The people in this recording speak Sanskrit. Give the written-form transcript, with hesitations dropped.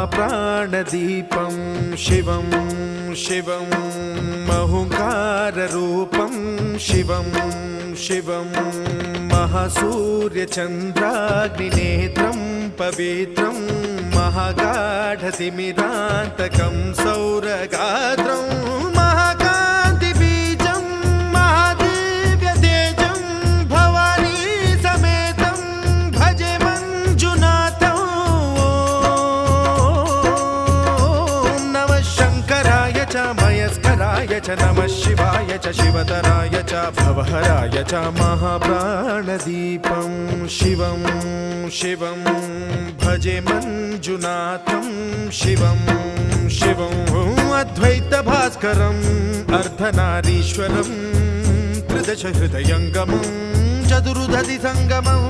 महाप्राणदीपं शिवं शिवं महुङ्काररूपं शिवं शिवं महासूर्यचन्द्राग्निनेत्रं पवित्रं महागाढतिमिरान्तकं सौरगात्रं महाकान्तिबीजं महादिव्यतेजं भवानी समेतं भजे मञ्जुनाथं। ॐ नमः शङ्कराय च मयस्कराय च नमः शिवाय च शिवतराय च भवहराय च महाप्राणदीपं शिवं शिवं भजे मञ्जुनाथं शिवं शिवं अद्वैतभास्करम् अर्धनारीश्वरं त्रिदश हृदयङ्गमं चतुर्दधि सङ्गमं